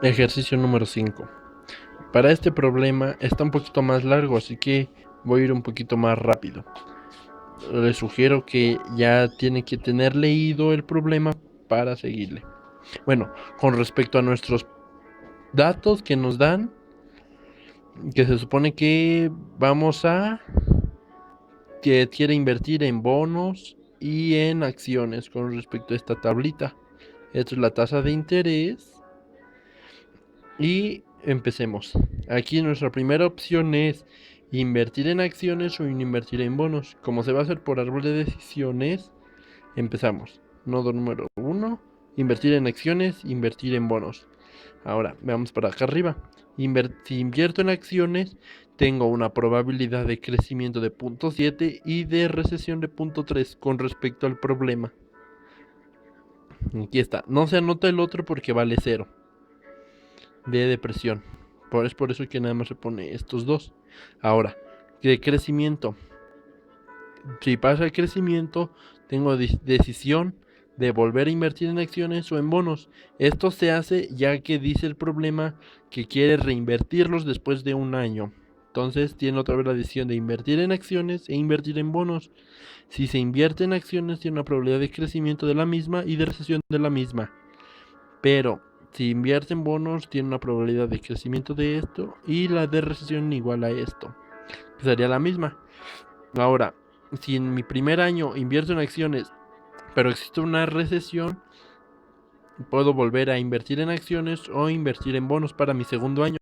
Ejercicio número 5. Para este problema está un poquito más largo, así que voy a ir un poquito más rápido. Les sugiero que ya tiene que tener leído el problema para seguirle. Bueno, con respecto a nuestros datos que nos dan, que se supone que que quiere invertir en bonos y en acciones con respecto a esta tablita. Esto es la tasa de interés. Y empecemos. Aquí nuestra primera opción es invertir en acciones o invertir en bonos. Como se va a hacer por árbol de decisiones, empezamos. Nodo número 1, invertir en acciones, invertir en bonos. Ahora, veamos para acá arriba. Si invierto en acciones, tengo una probabilidad de crecimiento de 0.7 y de recesión de 0.3 con respecto al problema. Aquí está. No se anota el otro porque vale 0 de depresión. Es por eso que nada más se pone estos dos. Ahora, de crecimiento. Si pasa el crecimiento, tengo decisión de volver a invertir en acciones o en bonos. Esto se hace ya que dice el problema que quiere reinvertirlos después de un año. Entonces tiene otra vez la decisión de invertir en acciones e invertir en bonos. Si se invierte en acciones, tiene una probabilidad de crecimiento de la misma y de recesión de la misma. Pero si invierte en bonos, tiene una probabilidad de crecimiento de esto y la de recesión igual a esto, que sería la misma. Ahora, si en mi primer año invierto en acciones, pero existe una recesión, puedo volver a invertir en acciones o invertir en bonos para mi segundo año.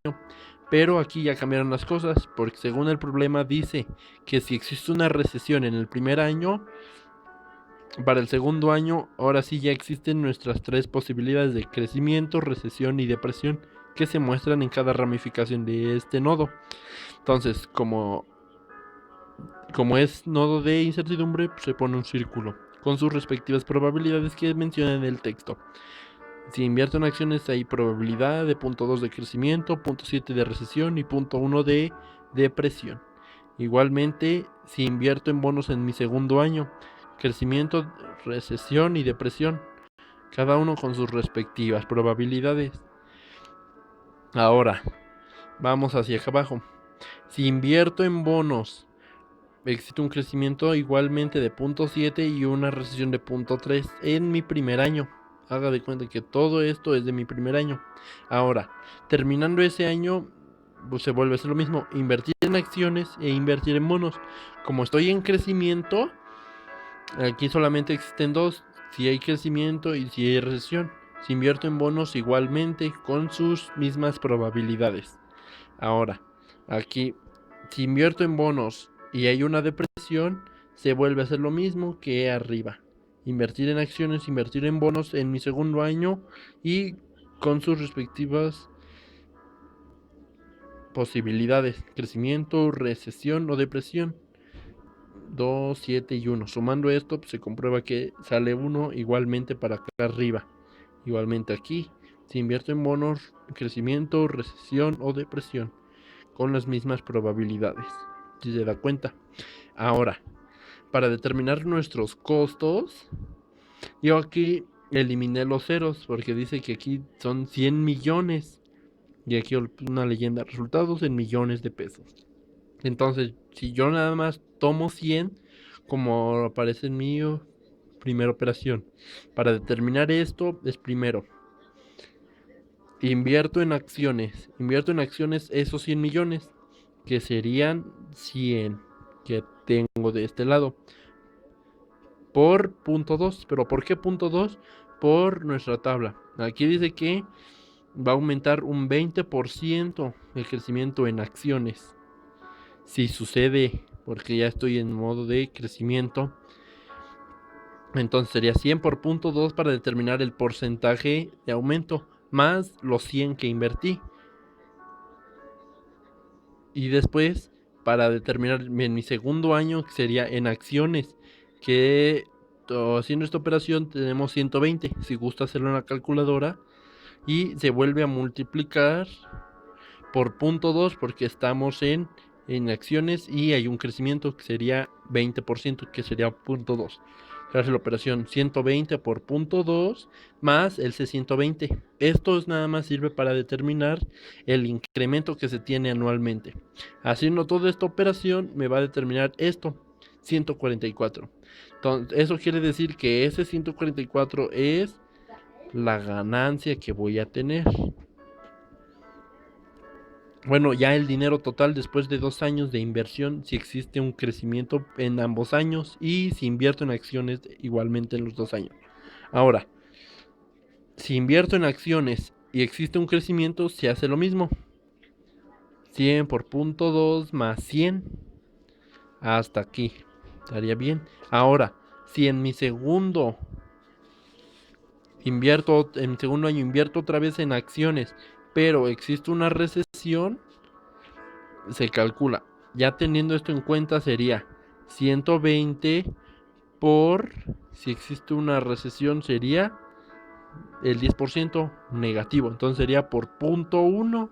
Pero aquí ya cambiaron las cosas, porque según el problema dice que si existe una recesión en el primer año, para el segundo año, ahora sí ya existen nuestras tres posibilidades de crecimiento, recesión y depresión que se muestran en cada ramificación de este nodo. Entonces, como es nodo de incertidumbre, se pone un círculo con sus respectivas probabilidades que menciona en el texto. Si invierto en acciones hay probabilidad de 0.2 de crecimiento, 0.7 de recesión y 0.1 de depresión. Igualmente, si invierto en bonos en mi segundo año, crecimiento, recesión y depresión, cada uno con sus respectivas probabilidades. Ahora, vamos hacia acá abajo. Si invierto en bonos, existe un crecimiento igualmente de 0.7 y una recesión de 0.3 en mi primer año. Haga de cuenta que todo esto es de mi primer año. Ahora, terminando ese año, pues se vuelve a hacer lo mismo, invertir en acciones e invertir en bonos. Como estoy en crecimiento, aquí solamente existen dos, si hay crecimiento y si hay recesión. Si invierto en bonos igualmente con sus mismas probabilidades. Ahora, aquí, si invierto en bonos y hay una depresión, se vuelve a hacer lo mismo que arriba. Invertir en acciones, invertir en bonos en mi segundo año y con sus respectivas posibilidades, crecimiento, recesión o depresión. 2, 7 y 1. Sumando esto, pues se comprueba que sale 1 igualmente para acá arriba. Igualmente aquí, si invierto en bonos, crecimiento, recesión o depresión, con las mismas probabilidades, si se da cuenta. Ahora, para determinar nuestros costos, yo aquí eliminé los ceros porque dice que aquí son 100 millones. Y aquí una leyenda, resultados en millones de pesos. Entonces, si yo nada más tomo 100, como aparece en mi primera operación, para determinar esto es primero, invierto en acciones esos 100 millones, que serían 100 que tengo de este lado, por punto 2. ¿Pero por qué punto 2? Por nuestra tabla. Aquí dice que va a aumentar un 20% el crecimiento en acciones. Si sucede, porque ya estoy en modo de crecimiento, entonces sería 100 por punto 2 para determinar el porcentaje de aumento, más los 100 que invertí. Y después, para determinar en mi segundo año, que sería en acciones, que haciendo esta operación tenemos 120, si gusta hacerlo en la calculadora, y se vuelve a multiplicar por punto 2 porque estamos en acciones y hay un crecimiento que sería 20%, que sería punto 2. se hace la operación 120 por punto 2 más el C120. Esto nada más sirve para determinar el incremento que se tiene anualmente. Haciendo toda esta operación me va a determinar esto, 144. Entonces, eso quiere decir que ese 144 es la ganancia que voy a tener. Bueno, ya el dinero total después de 2 años de inversión, si existe un crecimiento en ambos años y si invierto en acciones igualmente en los 2 años. Ahora, si invierto en acciones y existe un crecimiento, se hace lo mismo. 100 por punto 2 más 100. Hasta aquí. Estaría bien. Ahora, si en mi segundo año invierto otra vez en acciones, pero existe una recesión, se calcula. Ya teniendo esto en cuenta sería 120 por, si existe una recesión sería el 10% negativo. Entonces sería por punto 1.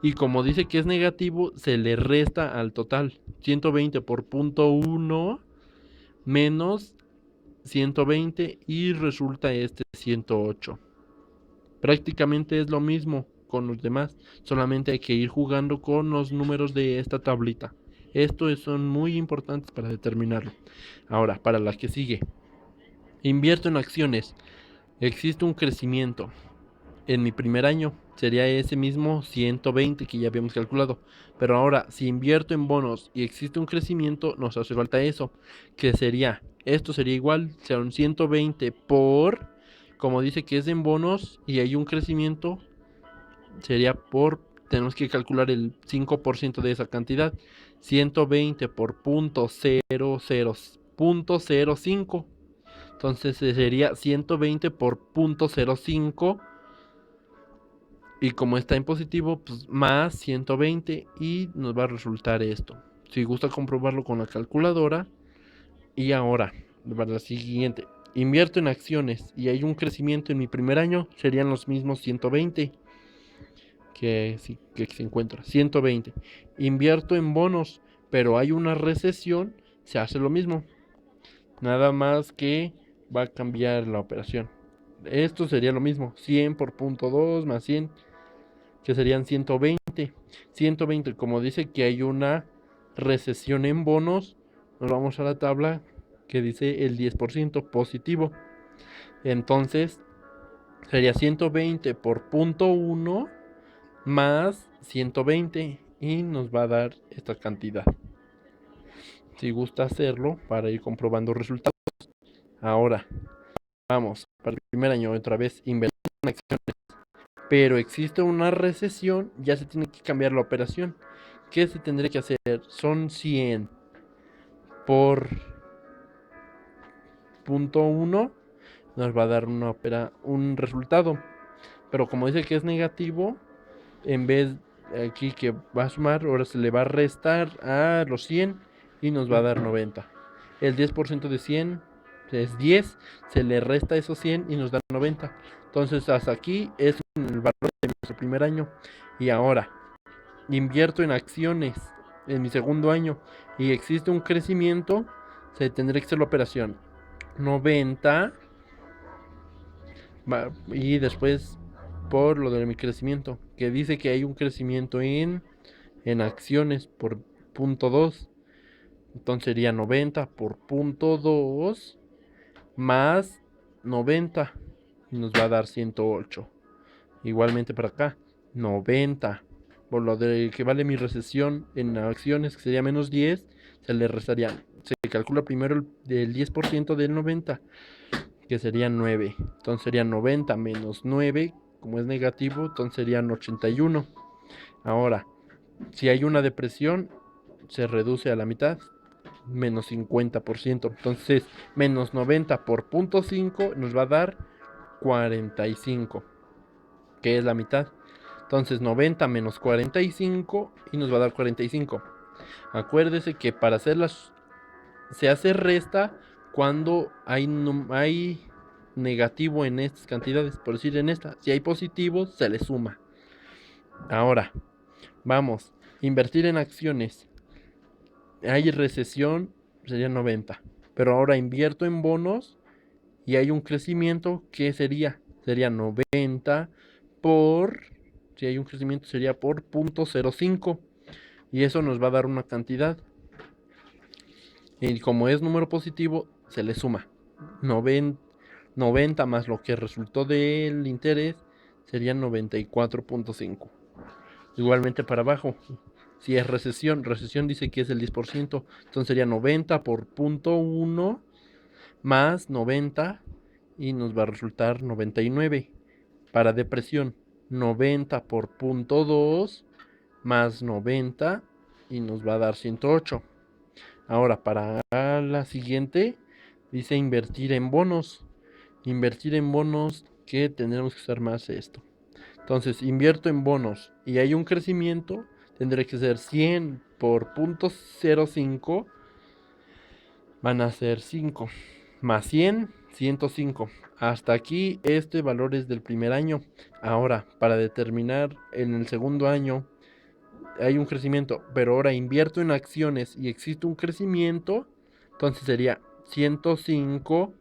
Y como dice que es negativo, se le resta al total. 120 por punto 1 menos 120 y resulta este 108. Prácticamente es lo mismo con los demás, solamente hay que ir jugando con los números de esta tablita. Estos son muy importantes para determinarlo. Ahora, para la que sigue. Invierto en acciones. Existe un crecimiento. En mi primer año sería ese mismo 120 que ya habíamos calculado. Pero ahora, si invierto en bonos y existe un crecimiento, nos hace falta eso. Que sería, esto sería igual, son 120 por, como dice que es en bonos y hay un crecimiento, sería por, tenemos que calcular el 5% de esa cantidad. 120 por .05. Entonces sería 120 por .05. Y como está en positivo, pues más 120 y nos va a resultar esto. Si gusta comprobarlo con la calculadora. Y ahora, para la siguiente. Invierto en acciones y hay un crecimiento en mi primer año, serían los mismos 120 que se encuentra. 120. Invierto en bonos, pero hay una recesión, se hace lo mismo. Nada más que va a cambiar la operación. Esto sería lo mismo. 100 por punto 2 más 100, que serían 120. 120, como dice que hay una recesión en bonos, nos vamos a la tabla que dice el 10% positivo. Entonces, sería 120 por punto 1 más 120 y nos va a dar esta cantidad. Si gusta hacerlo para ir comprobando resultados. Ahora, vamos, para el primer año otra vez, invertir en acciones. Pero existe una recesión, ya se tiene que cambiar la operación. ¿Qué se tendría que hacer? Son 100 por punto 1, nos va a dar un resultado. Pero como dice que es negativo, en vez aquí que va a sumar, ahora se le va a restar a los 100 y nos va a dar 90. El 10% de 100 es 10, se le resta esos 100 y nos da 90. Entonces hasta aquí es el valor de nuestro primer año. Y ahora, invierto en acciones en mi segundo año y existe un crecimiento, se tendría que hacer la operación 90 y después por lo de mi crecimiento, que dice que hay un crecimiento en acciones por punto 2. Entonces sería 90 por punto 2 más 90 y nos va a dar 108. Igualmente para acá, 90 por lo de que vale mi recesión en acciones, que sería menos 10, se le restaría. Se calcula primero el 10% del 90, que sería 9. Entonces sería 90 menos 9, como es negativo, entonces serían 81. Ahora, si hay una depresión, se reduce a la mitad, menos 50%. Entonces, menos 90 por punto 5 nos va a dar 45, que es la mitad. Entonces 90 menos 45 y nos va a dar 45. Acuérdese que para hacerlas se hace resta cuando hay negativo en estas cantidades. Por decir en esta, si hay positivos se le suma. Ahora, vamos, invertir en acciones. Hay recesión, sería 90. pero ahora invierto en bonos y hay un crecimiento, ¿qué sería? Sería 90 por, si hay un crecimiento sería por 0.05 y eso nos va a dar una cantidad. Y como es número positivo, se le suma 90 más lo que resultó del interés serían 94.5. Igualmente para abajo, si es recesión dice que es el 10%, entonces sería 90 por 0.1 más 90 y nos va a resultar 99. Para depresión, 90 por 0.2 más 90 y nos va a dar 108. Ahora, para la siguiente, dice invertir en bonos. Invertir en bonos, que tendremos que usar más esto. Entonces, invierto en bonos y hay un crecimiento, tendré que ser 100 por 0.05, van a ser 5, más 100, 105. Hasta aquí este valor es del primer año. Ahora, para determinar en el segundo año, hay un crecimiento, pero ahora invierto en acciones y existe un crecimiento, entonces sería 105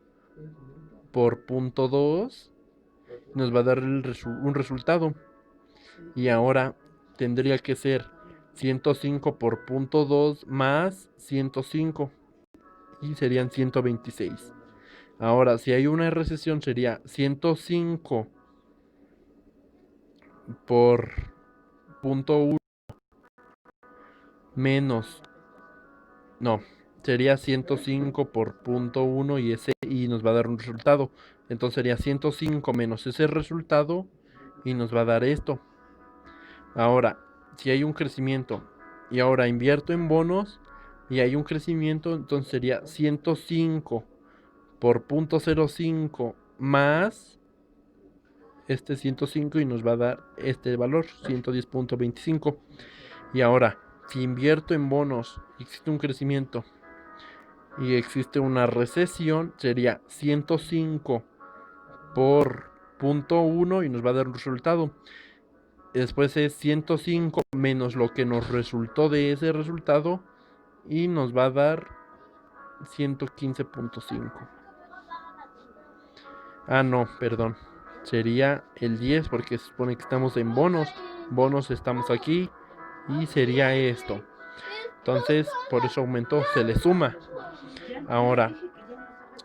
por 0.2, nos va a dar un resultado. Y ahora tendría que ser 105 por 0.2 más 105 y serían 126. Ahora, si hay una recesión sería 105 por 0.1 menos, no, sería 105 por 0.1 y nos va a dar un resultado. Entonces sería 105 menos ese resultado y nos va a dar esto. Ahora, si hay un crecimiento y ahora invierto en bonos y hay un crecimiento, entonces sería 105 por 0.05 más este 105 y nos va a dar este valor, 110.25. Y ahora, si invierto en bonos y existe un crecimiento y existe una recesión, sería 105 por 0.1 y nos va a dar un resultado. Después es 105 menos lo que nos resultó de ese resultado y nos va a dar 115.5. Ah, no, perdón. Sería el 10 porque se supone que estamos en bonos. Bonos estamos aquí y sería esto. Entonces, por eso aumentó, se le suma. Ahora,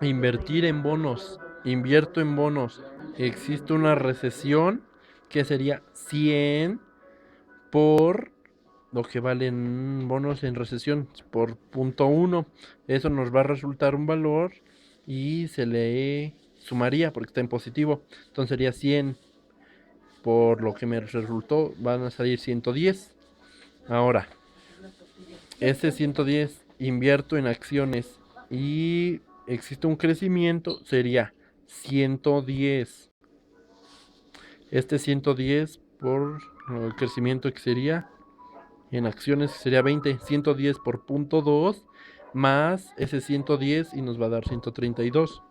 invertir en bonos. Invierto en bonos. Existe una recesión que sería 100 por lo que valen bonos en recesión por 0.1. Eso nos va a resultar un valor y se le sumaría porque está en positivo. Entonces sería 100 por lo que me resultó, van a salir 110. Ahora, ese 110 invierto en acciones y existe un crecimiento, sería 110. Este 110 por el crecimiento que sería en acciones sería 20, 110 por 0.2 más ese 110 y nos va a dar 132.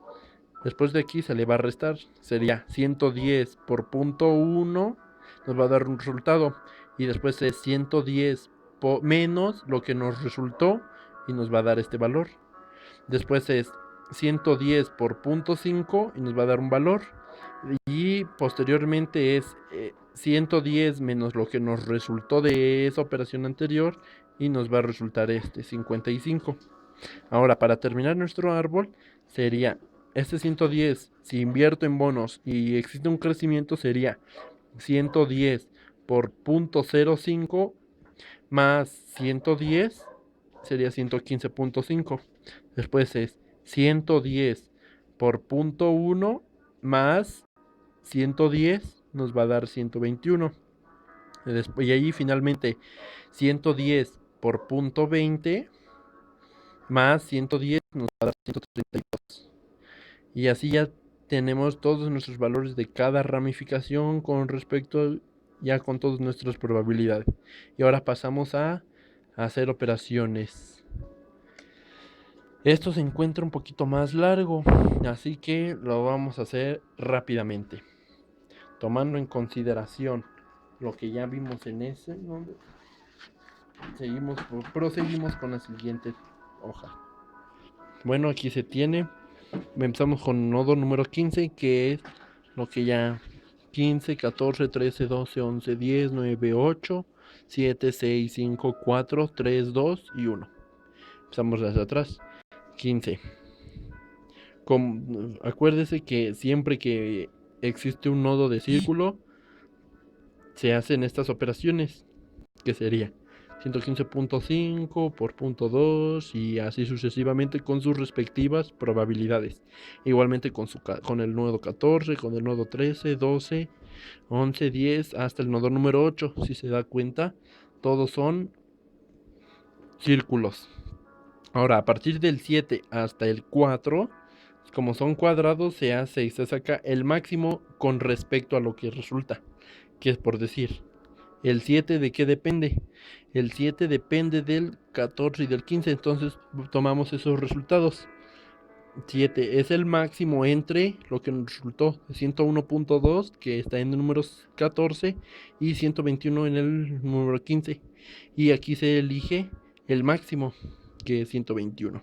Después de aquí se le va a restar, sería 110 por 0.1, nos va a dar un resultado. Y después es 110 menos lo que nos resultó y nos va a dar este valor. Después es 110 por 0.5 y nos va a dar un valor. Y posteriormente es 110 menos lo que nos resultó de esa operación anterior y nos va a resultar este 55. Ahora, para terminar nuestro árbol, sería este 110, si invierto en bonos y existe un crecimiento, sería 110 por 0.05 más 110, sería 115.5. Después es 110 por 0.1 más 110 nos va a dar 121. Y ahí finalmente 110 por 0.20 más 110 nos va a dar 132. Y así ya tenemos todos nuestros valores de cada ramificación con respecto ya con todas nuestras probabilidades. Y ahora pasamos a hacer operaciones. Esto se encuentra un poquito más largo, así que lo vamos a hacer rápidamente. Tomando en consideración lo que ya vimos en ese, proseguimos con la siguiente hoja. Bueno, aquí se tiene. Empezamos con nodo número 15, que es lo que ya 15, 14, 13, 12, 11, 10, 9, 8, 7, 6, 5, 4, 3, 2 y 1. Empezamos desde atrás. 15. Acuérdese que siempre que existe un nodo de círculo, se hacen estas operaciones, que sería 115.5 por punto 2 y así sucesivamente con sus respectivas probabilidades. Igualmente con el nodo 14, con el nodo 13, 12, 11, 10 hasta el nodo número 8. Si se da cuenta, todos son círculos. Ahora, a partir del 7 hasta el 4, como son cuadrados, se hace y se saca el máximo con respecto a lo que resulta. Que es por decir, ¿el 7 de qué depende? El 7 depende del 14 y del 15, entonces tomamos esos resultados. 7 es el máximo entre lo que nos resultó 101.2, que está en el número 14, y 121 en el número 15. Y aquí se elige el máximo, que es 121.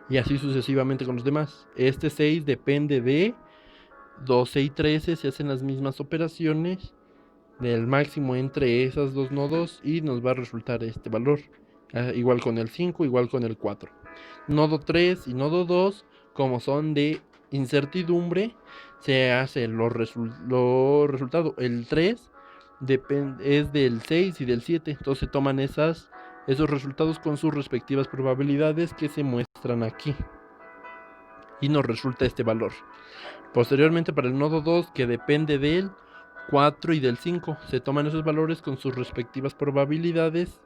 Y así sucesivamente con los demás. Este 6 depende de 12 y 13, se hacen las mismas operaciones del máximo entre esas dos nodos y nos va a resultar este valor. Igual con el 5, igual con el 4. Nodo 3 y nodo 2, como son de incertidumbre, se hace lo resultado. El 3 es del 6 y del 7, entonces se toman esos resultados con sus respectivas probabilidades que se muestran aquí. Y nos resulta este valor. Posteriormente, para el nodo 2, que depende del 4 y del 5, se toman esos valores con sus respectivas probabilidades,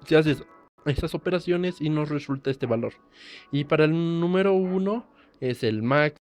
se hacen estas operaciones y nos resulta este valor. Y para el número 1 es el máximo